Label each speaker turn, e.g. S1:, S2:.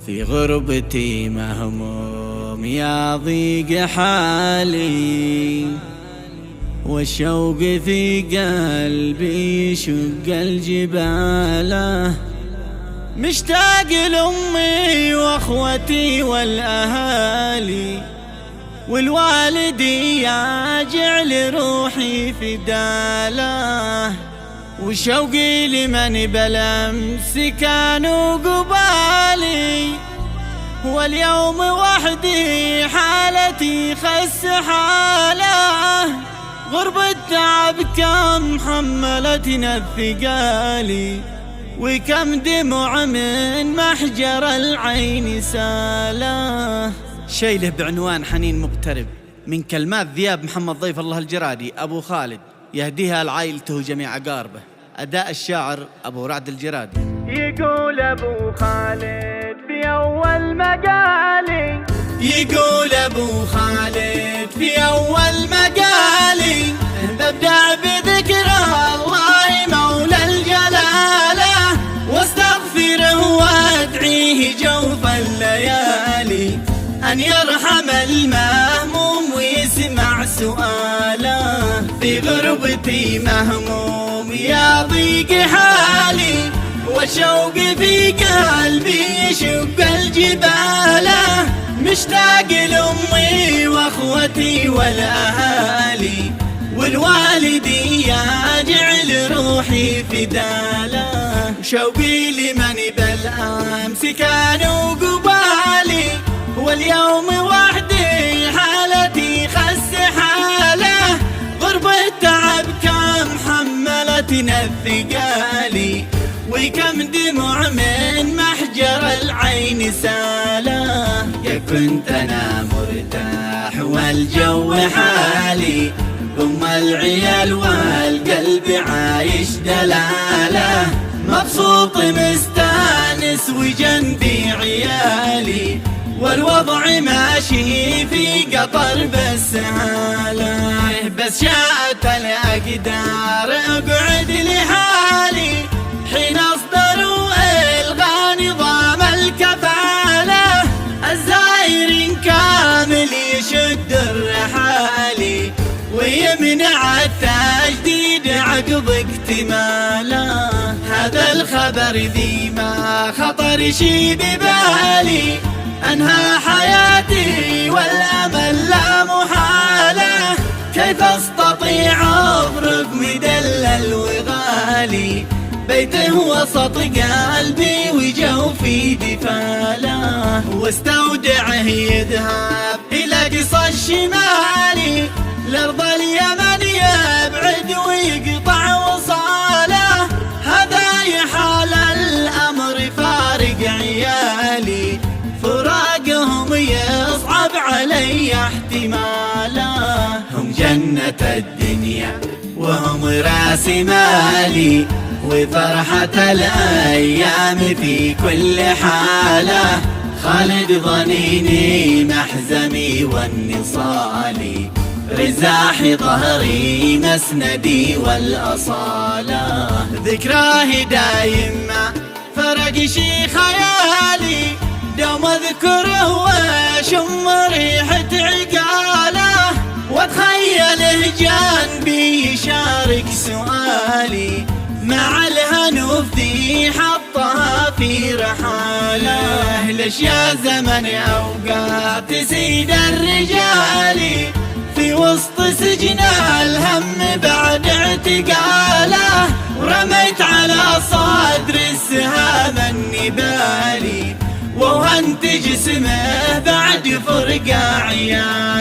S1: في غربتي مهموم يا ضيق حالي، والشوق في قلبي يشق الجبال. مشتاق لأمي وأخوتي والأهالي، والوالدي ياجع لروحي فداله، وشوقي لمن بلمس كانوا قبالي. واليوم وحدي حالتي خس حاله، غرب التعب كم حملتنا الثقالي، وكم دمع من محجر العين ساله. شيله بعنوان حنين مقترب، من كلمات ذياب محمد ضيف الله الجرادي أبو خالد، يهديها لعائلته وجميع أقاربه. أداء الشاعر أبو رعد الجرادي.
S2: يقول أبو خالد في أول مقالي،
S1: يقول أبو خالد في أول مقالي، ببدأ بذكر الله مولى الجلالة، واستغفره وادعيه جوف الليالي، أن يرحم المهموم ويسمع سؤاله. في غربتي مهموم يا ضيق حالي، والشوق في قلبي يشق الجبال. مشتاق لأمي وأخوتي والأهالي، والوالدي ياجع لروحي فداله، شوقي لمن بالأمس كانوا قبالي. واليوم وحدي حالتي خس حاله، غرب التعب كم حملتنا الثقالي، وكم دمع من محجر العين ساله. يا كنت أنا مرتاح والجو حالي، ثم العيال والقلب عايش دلاله، مبسوط مستانس وجنبي عيالي، والوضع ماشي في قطر بالسهالة. بس شاءت الأقدار أقعد لحالي، حين أصدروا إلغى نظام الكفالة، الزائر كامل يشد الرحالي، ويمنع التجديد عقب اكتماله. هذا الخبر ذي ما خطر شي ببالي، أنهى حياتي والأمل لا محالة، كيف أستطيع أفرق مدلل وغالي، بيته وسط قلبي وجوفي دفاله، واستودعه يذهب إلى قصى الشمالي، لأرض اليمن يبعد ويقطع وصاله. هذا يحال الأمر فارق عيالي، فراقهم يصعب علي احتماله. هم جنة الدنيا وهم راس مالي، وفرحة الأيام في كل حالة. خالد ضنيني محزمي والنصالي، رزاح ظهري مسندي والأصالة. ذكراه دايم ما فرق شي خيالي، دوم اذكره واشم ريحة عقاله، واتخيله جانبي يشارك سؤالي، مع الهنوف ذي حطها في رحاله. ليش يا زمن أوقات سيد الرجال، في وسط سجن الهم بعد اعتقاله، ورميت على صدر السهام النبالي، وهنت جسمه بعد فرقة عيال.